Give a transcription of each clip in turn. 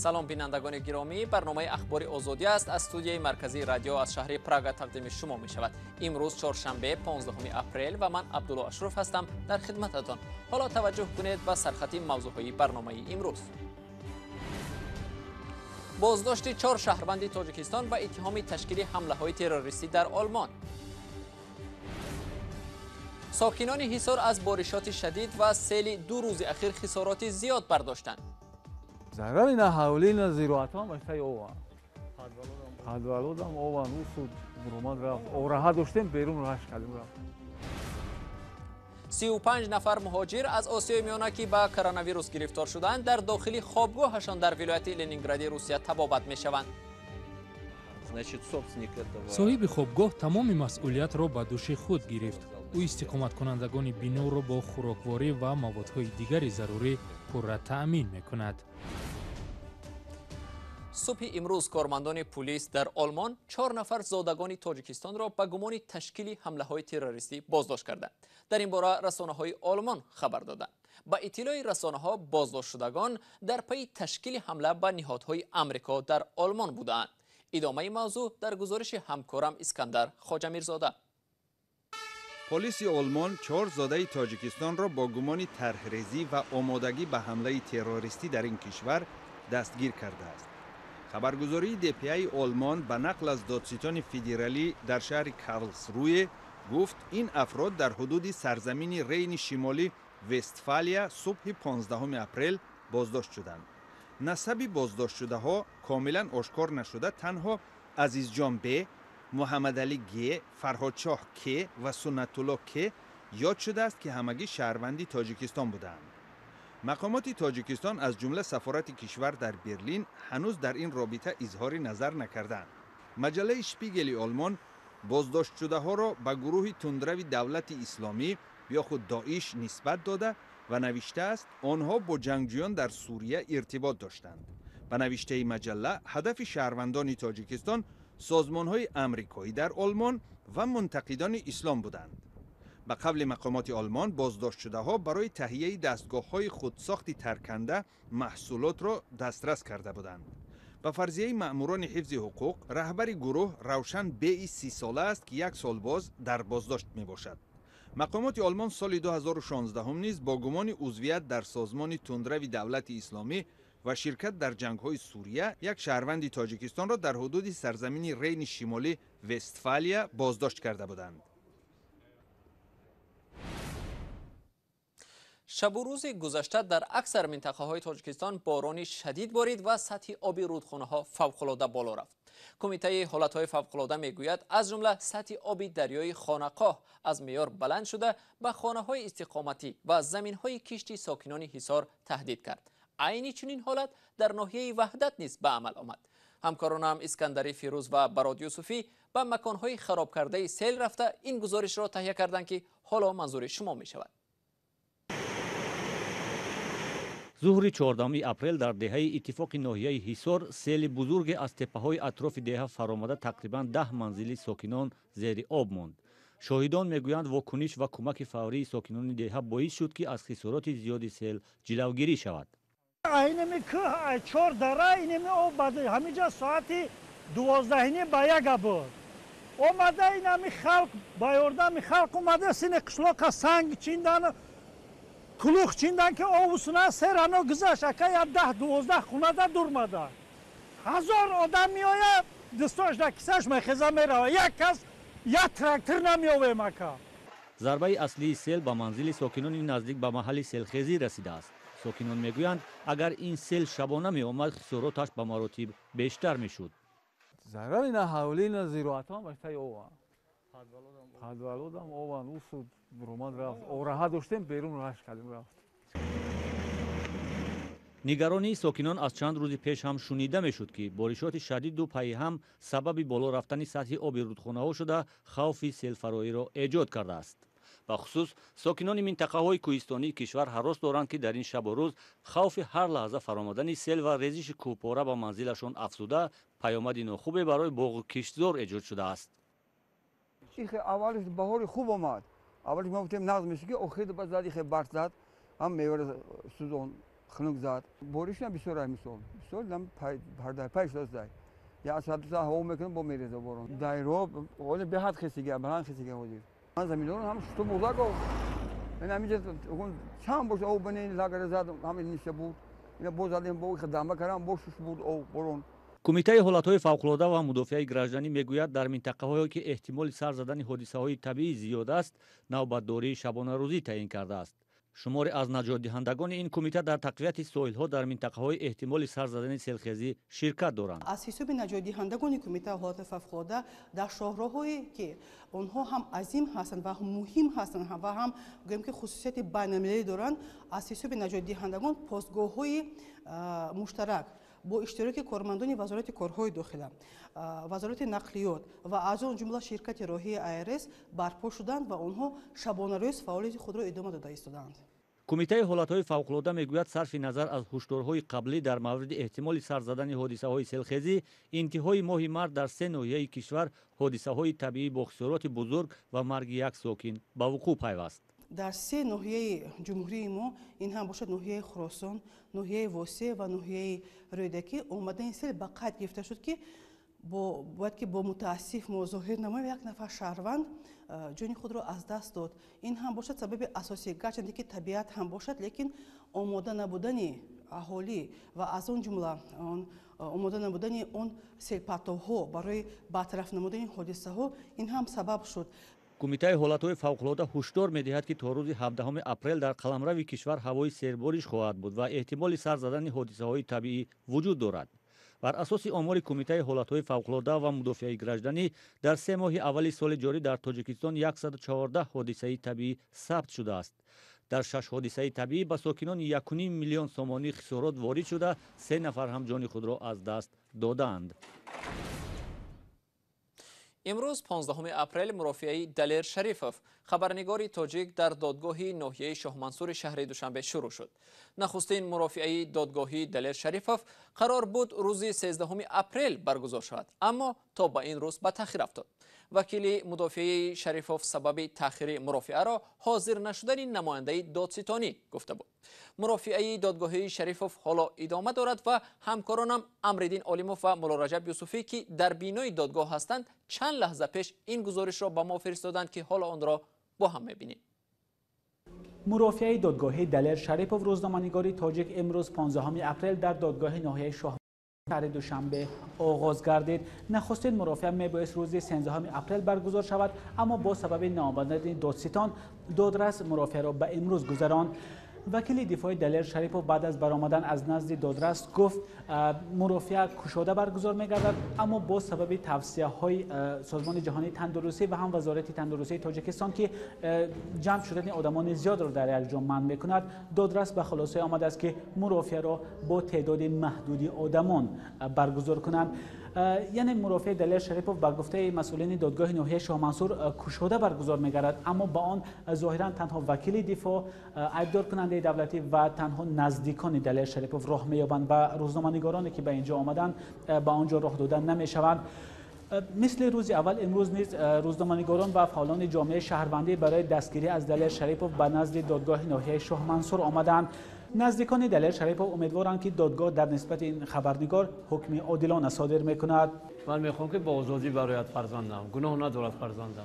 سلام بینندگان گرامی، برنامه اخبار آزادی است از استودیوی مرکزی رادیو از شهر پراگ تقدیم شما می شود. امروز چهارشنبه 15 اپریل و من عبدالله اشرف هستم در خدمتتان. حالا توجه کنید به سرخط موضوعهای برنامه امروز. بازداشت 4 شهروند تاجیکستان با اتهام تشکیل حمله‌های تروریستی در آلمان. ساکنان حصار از بارشات شدید و سیل 2 روز اخیر خسارات زیاد برداشتند. ضرر نه حولی نه زیروات هم اشتای اوان. حدوالودم اوان اوسود برامد رفت. اوراها داشتیم بیرون راهش کردیم رفت. 35 نفر مهاجر از آسیای میانه که با کرونا ویروس گرفتار شدند در داخل خوابگاهشان در ولایت لنینگراد روسیه تبابت میشوند. صاحب خوابگاه تمام مسئولیت را به دوش خود گرفت. او استقامت کنندگان بنا را با خوراکواری و موادهای دیگر ضروری پررا تأمین میکند. صبح امروز کارمندان پلیس در آلمان 4 نفر زادگان تاجیکستان را به گمان تشکیل حمله‌های تروریستی بازداشت کردند. در این باره رسانه‌های آلمان خبر دادند. با اطلاع رسانه‌ها بازداشت شدگان در پی تشکیل حمله به نهادهای آمریکا در آلمان بودند. ادامه موضوع در گزارش همکارم اسکندر خواجه‌میرزاده. پلیس آلمان 4 زاده تاجیکستان را با گمان طرح‌ریزی و آمادگی به حمله تروریستی در این کشور دستگیر کرده است. خبرگزاری DPA آلمان به نقل از دادستان فدرالی در شهر کارلسروه گفت این افراد در حدود سرزمین رین شمالی وستفالیا صبح 15 اپریل بازداشت شدند. نسب بازداشت شده ها کاملا آشکار نشده، تنها عزیز جان ب، محمد علی گ، فرهاد شاه ک و سنت الله ک یاد شده است که همگی شهروندی تاجیکستان بودند. مقامات تاجیکستان از جمله سفارت کشور در برلین هنوز در این رابطه اظهار نظر نکردند. مجله شپیگل آلمان بازداشت شده ها را به گروه تندرو دولت اسلامی یا خود داعش نسبت داده و نوشته است آنها با جنگجویان در سوریه ارتباط داشتند. به نوشته مجله هدف شهروندان تاجیکستان سازمان‌های آمریکایی در آلمان و منتقدان اسلام بودند. به قول مقامات آلمان بازداشت شده ها برای تهیه دستگاه‌های خودساخت ترکنده محصولات را دسترس کرده بودند. به فرضیه مأموران حفظ حقوق رهبر گروه روشن بی 30 ساله است که 1 سال باز در بازداشت می باشد. مقامات آلمان سال 2016 هم نیز با گمان عضویت در سازمان تندرو دولت اسلامی و شرکت در جنگ‌های سوریه یک شهروند تاجیکستان را در حدود سرزمین رین شمالی وستفالیا بازداشت کرده بودند. شب و روز گذشته در اکثر منطقه‌های تاجیکستان باران شدید بارید و سطح آب رودخانه‌ها فوق‌العاده بالا رفت. کمیته حالت‌های فوق‌العاده میگوید از جمله سطح آب دریای خانقاه از معیار بلند شده به خانه‌های استقامتی و زمین‌های کشتی ساکنان حصار تهدید کرد. عین چنین حالت در ناحیه وحدت نیز به عمل آمد. همکارانم اسکندری فیروز و براد یوسفی به مکان‌های خراب کرده سیل رفته این گزارش را تهیه کردند که حالا منظور شما می‌شود. ظهر 14 اپریل در دهه اتفاق ناحیه حصار سیل بزرگ از تپه‌های اطراف دهه فرآمده تقریباً 10 منزل ساکنان زیر آب ماند. شاهدان میگویند واکنش و کمک فوری ساکنان دهه باعث شد که از خسارات زیاد سیل جلوگیری شود. اینمی که 4 دره اینمی آب بده همینجا ساعت 12 با 1 بود. اومده اینمی خلق بایوردم خلق اومده سین قشلاق سنگ چیندن کلوخ چیندن که آوسونه سرانو گذاشت اکا 10-12 خونه دا درمده. 1000 آدم میآید دستاش دا کساش مخزه میره یک کس یک تراکتور نمیآوه مکا. ضربه اصلی سیل به منزل ساکنان نزدیک به محل سیلخیزی رسیده است. ساکنان میگویند اگر این سیل شبانه می آمد خساراتش به مراتب بیشتر میشد. ضرر نه حولی نه زیروات هم اشتای اوان. حدوالودم اوان اوسود برامد رفت. اوراها داشتیم بیرون راهش کردیم رفت. نگرانی ساکنان از چند روز پیش هم شنیده میشد که بارشات شدید و پی هم سبب بالا رفتن سطح آب رودخانه‌ها شده خوف سیل فرایی را ایجاد کرده است. به خصوص ساکنان منطقه‌های کوهستانی کشور هراس دارند که در این شب و روز خوف هر لحظه فرآمدن سیل و ریزش کوهپاره به منزلشان افزوده پیامد ناخوبی برای باغ و کشتزار ایجاد شده است. اولش بهار خوب آمد. اولش ما گفتیم نقد میشه که اخیر بعد زدی خیلی برف زد. هم میوه سوزون خنک زد بوریش هم بسیار میسول بسیار دم پایش داشت یا ساعت هوا میکنه با میریزه بارون دایرو اول به حد خسیگه بران خسیگه بودی من زمیدون هم شتو موزاگو من همینجا اون چند باشه او بنین لاگر زد همین نیست بود اینا بوزادیم با خدمت کردم بوشش بود او بارون کمیته حالتهای فوق‌العاده و مدافع گراجانی میگوید در منطقه‌هایی که احتمال سر زدن حادثه‌های طبیعی زیاد است نوبتداری شبانه روزی تعیین کرده است. شماری از نجات دهندگان این کمیته در تقویت ساحل‌ها در منطقه‌های احتمال سر زدن سیلخیزی شرکت دارند. از حساب نجات دهندگان کمیته حالت فوق‌العاده در شهرهایی که آنها هم عظیم هستند و هم مهم هستند و هم گویم که خصوصیت بین‌المللی دارند از حساب نجات دهندگان پستگاه‌های مشترک با اشتراک کارمندان وزارت کارهای داخله، وزارت نقلیات و از آن جمله شرکت راهی ایرس برپا شدند و آنها شبانه روز فعالیت خود را ادامه داده ایستادند. کمیته حالتهای فوق‌العاده میگوید صرف نظر از هشدارهای قبلی در مورد احتمال سر زدن حادثه‌های سیلخیزی انتهای ماه مارس در 3 ناحیه کشور حادثه‌های طبیعی با خسارات بزرگ و مرگ یک ساکن به وقوع پیوست. در 3 ناحیه جمهوری ما این هم باشد ناحیه خراسان، ناحیه واسه و ناحیه رودکی آمده این سیل به قید گرفته شد که باید که با متاسف ما ظاهر نمایم یک نفر شهروند جان خود را از دست داد. این هم باشد سبب اساسی گرچند که طبیعت هم باشد لیکن آماده نبودن اهالی و از اون جمله آماده نبودن اون سیلپرتوها برای برطرف نمودن حادثه ها این هم سبب شد. کمیته حالتهای فوق‌العاده هشدار می‌دهد که تا روز 17 اپریل در قلمرو کشور هوای سیربارش خواهد بود و احتمال سر زدن حادثه‌های طبیعی وجود دارد. بر اساس آمار کمیته حالتهای فوق‌العاده و مدافع گراجانی در 3 ماه اول سال جاری در تاجیکستان 114 حادثه طبیعی ثبت شده است. در 6 حادثه طبیعی به ساکنان 1.5 میلیون سومانی خسارات وارد شده 3 نفر هم جان خود را از دست دادند. امروز 15 اپریل مرافعه دلیر شریفوف خبرنگاری تاجیک در دادگاهی ناحیه شاه منصور شهر دوشنبه شروع شد. نخستین مرافعه دادگاهی دلیر شریفوف قرار بود روز 13 اپریل برگزار شود اما تا به این روز به تاخیر افتاد. وکیل مدافع شریفوف سبب تاخیر مرافعه را حاضر نشدن نماینده دادستانی گفته بود. مرافعه دادگاهی شریفوف حالا ادامه دارد و همکارانم امرالدین عالیموف و مولا رجب یوسفی که در بینای دادگاه هستند چند لحظه پیش این گزارش را به ما فرستادند که حالا آن را با هم می‌بینیم. مرافعه دادگاهی دلیر شریفوف روزنامه‌نگاری تاجیک امروز 15 اپریل در دادگاه ناحیه شاه شهر دوشنبه آغاز گردید. نخستین مرافعه میبایست روز 13 اپریل برگزار شود اما با سبب ناآمدن دادستان دادرس مرافعه را به امروز گذراند. وکیل دفاع دلیر شریفوف بعد از برآمدن از نزد دادرس گفت مرافعه کشاده برگزار می‌گردد اما با سبب توصیه‌های سازمان جهانی تندرستی و هم وزارت تندرستی تاجیکستان که جمع شدن آدمان زیاد را در یک جا منع می‌کند دادرس به خلاصه آمده است که مرافعه را با تعداد محدودی آدمان برگزار کنند. یعنی مرافع دلیر شریفوف بر گفته مسئولین دادگاه ناحیه شاه منصور کشاده برگزار می‌گردد اما با آن ظاهرا تنها وکیل دفاع ایبدار کننده دولتی و تنها نزدیکان دلیر شریفوف راه می‌یابند و روزنامه‌نگارانی که به اینجا آمدند به آنجا راه دادن نمی‌شوند. مثل روز اول امروز نیز روزنامه‌نگاران و فعالان جامعه شهروندی برای دستگیری از دلیر شریفوف به نزد دادگاه ناحیه شاه منصور آمدند. نزدیکان دلیر شریفوف امیدوارند که دادگاه در نسبت این خبرنگار حکم عادلانه صادر می‌کند. من می‌خوام که با آزادی برایت فرزندم گناه ندارد فرزندم.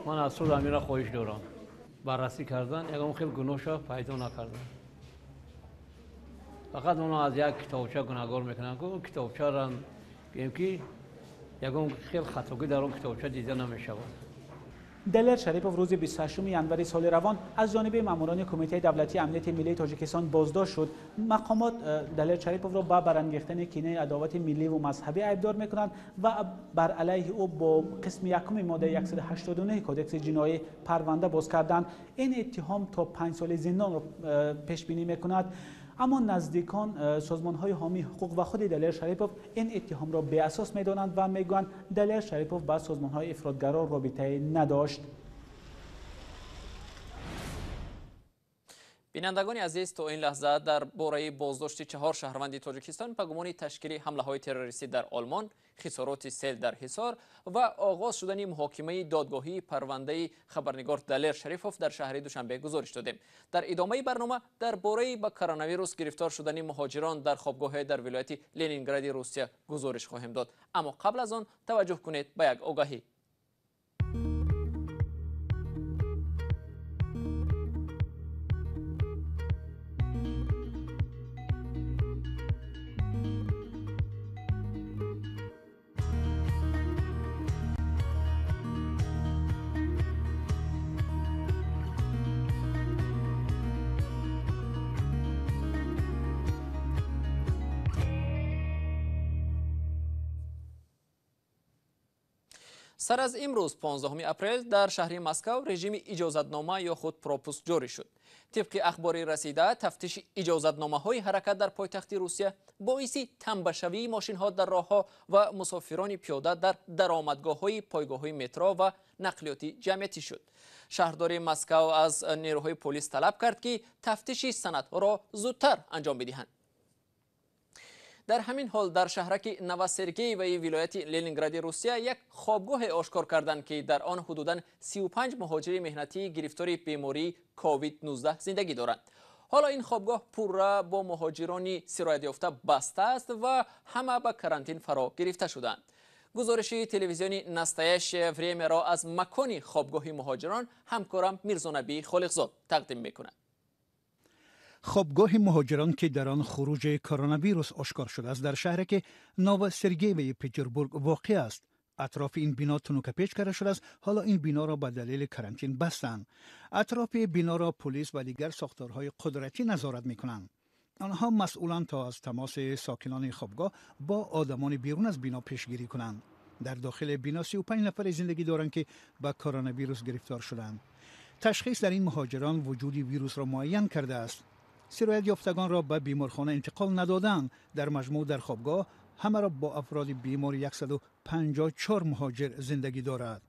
من از تو زمین را خواهش دارم بررسی کردن یکم خیلی گناهش پیدا نکردم. فقط اونا از یک کتابچه گناهگار میکنن که کتابچه را بگیم که یکم خیلی خطاگی در اون کتابچه دیده نمیشود. دلیر شریفوف روز 28 ینوری سال روان از جانب ماموران کمیته دولتی امنیت ملی تاجیکستان بازداشت شد. مقامات دلیر شریفوف را با برانگیختن کینه عداوت ملی و مذهبی ایبدار میکنند و بر علیه او با قسم یکم ماده 189 کدکس جنایی پرونده باز کردند. این اتهام تا 5 سال زندان را پیش بینی میکند. اما نزدیکان سازمان‌های حامی حقوق و خود دلیر شریفوف این اتهام را بی اساس می‌دانند و می‌گویند دلیر شریفوف با سازمان‌های افراطگرا رابطه نداشت. بینندگان عزیز، تا این لحظه در باره بازداشت 4 شهروند تاجیکستان به گمان تشکیل حمله‌های تروریستی در آلمان، خسارات سیل در حصار و آغاز شدن محاکمه دادگاهی پرونده خبرنگار دلیر شریفوف در شهر دوشنبه گزارش دادیم. در ادامه برنامه در باره با کرونا ویروس گرفتار شدن مهاجران در خوابگاه در ولایت لنینگراد روسیه گزارش خواهیم داد. اما قبل از آن توجه کنید به یک آگاهی. سر از امروز 15 اپریل در شهر مسکو رژیم اجازتنامه یا خود پروپوست جاری شد. طبق اخبار رسیده تفتیش اجازتنامه های حرکت در پایتخت روسیه باعث تنبشوی ماشین ها در راه ها و مسافران پیاده در درآمدگاه های پایگاه های مترو و نقلیات جمعیتی شد. شهردار مسکو از نیروهای پلیس طلب کرد که تفتیش سندها را زودتر انجام بدهند. در همین حال در شهرک نووسرگی و ولایت لنینگراد روسیه یک خوابگاه آشکار کردند که در آن حدوداً 35 مهاجر مهنتی گرفتار بیماری کووید 19 زندگی دارند. حالا این خوابگاه پر با مهاجران سرایت یافته بسته است و همه به کرانتین فرا گرفته شدند. گزارش تلویزیونی نستایش وریمه را از مکان خوابگاه مهاجران همکارم میرزانبی خالقزاد تقدیم میکند. خوابگاه مهاجران که در آن خروج کرونا ویروس آشکار شده است در شهر که نووسرگی و پترزبورگ واقع است. اطراف این بنا تنوکپیچ کرده شده است. حالا این بنا را به دلیل کرانتین بستند. اطراف بنا را پلیس و دیگر ساختارهای قدرتی نظارت میکنند. آنها مسئولان تا از تماس ساکنان خوابگاه با آدمان بیرون از بنا پیشگیری کنند. در داخل بنا 35 نفر زندگی دارند که با کرونا ویروس گرفتار شدند. تشخیص در این مهاجران وجود ویروس را معین کرده است. سرایت یافتگان را به بیمارخانه انتقال ندادند. در مجموع در خوابگاه همه را با افراد بیمار 154 مهاجر زندگی دارد.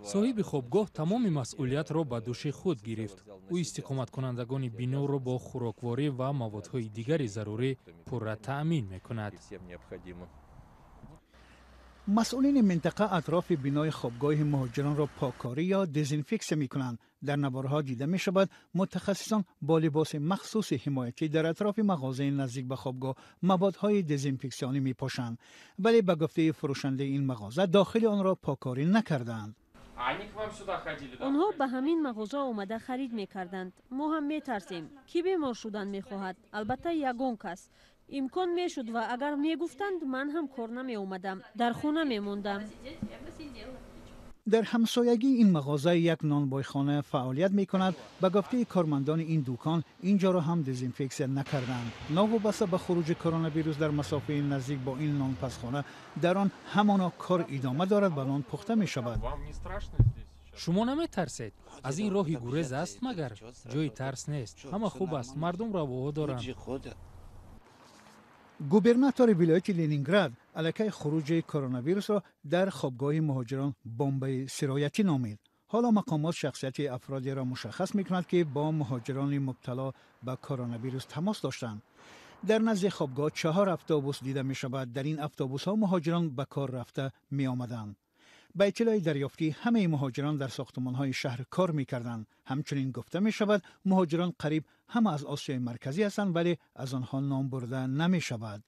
صاحب خوابگاه تمام مسئولیت را به دوش خود گرفت. او استقامت کنندگان بنا را با خوراکواری و موادهای دیگر ضروری پر تأمین میکند. مسئولین منطقه اطراف بنای خوابگاه مهاجران را پاککاری یا دزینفکسیون میکنند. در نوارها دیده می شود متخصصان با لباس مخصوص حمایتی در اطراف مغازه نزدیک به خوابگاه موادهای دزینفکسیونی می پوشند، ولی به گفته فروشنده این مغازه داخل آن را پاککاری نکردند. آنها به همین مغازه آمده خرید می کردند. ما هم می ترسیم کی بیمار شدن می خواهد. البته یگان کس امکان می شد و اگر می گفتند من هم کار نمی اومدم، در خونه می موندم. در همسایگی این مغازه یک نانبایخانه فعالیت می کند. به گفته کارمندان این دکان اینجا را هم دزینفکسیون نکردند. ناوابسته به خروج کرونا ویروس در مسافه نزدیک با این نانپزخانه در آن همانا کار ادامه دارد و نان پخته می شود. شما نمی ترسید؟ از این راهی گریز است مگر؟ جای ترس نیست. همه خوب است. مردم را با دارند. گوبرناتور ولایت لنینگراد علیه خروج کرونا ویروس را در خوابگاه مهاجران بمب سرایتی نامید. حالا مقامات شخصیت افرادی را مشخص می‌کند که با مهاجران مبتلا به کرونا ویروس تماس داشتند. در نزد خوابگاه 4 اتوبوس دیده می‌شود. در این اتوبوس‌ها مهاجران به کار رفته می‌آمدند. به اطلاع دریافتی همه مهاجران در ساختمان‌های شهر کار می‌کردند. همچنین گفته می‌شود مهاجران قریب همه از آسیای مرکزی هستند ولی از آنها نام برده نمی‌شود.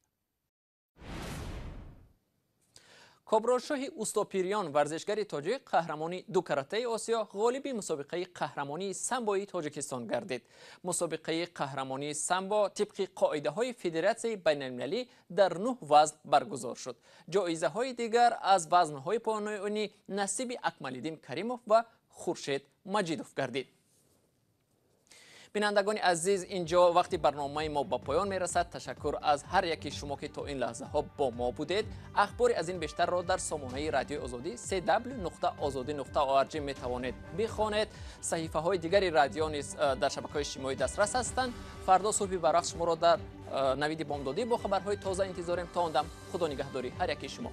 کابراشاه اوستاپیریان ورزشگر تاجیک قهرمانی دو کاراته آسیا غالب مسابقه قهرمانی سامبوی تاجیکستان گردید. مسابقه قهرمانی سامبو طبق قاعده های فدراسیون بین المللی در 9 وزن برگزار شد. جایزه های دیگر از وزن های پایانی نصیب اکمالدین کریموف و خورشید مجیدوف گردید. بینندگان عزیز، اینجا وقتی برنامه ما به پایان میرسد. تشکر از هر یکی شما که تا این لحظه ها با ما بودید. اخباری از این بیشتر را در سامانه رادیو آزادی www.azadi.org می توانید بخوانید. صحیفه های دیگری رادیو نیز در شبکه‌های اجتماعی دسترس هستند. فردا صبح برق شما را در نوید بامدادی با خبرهای تازه انتظاریم. تا آن دم خدا نگهداری هر یکی شما.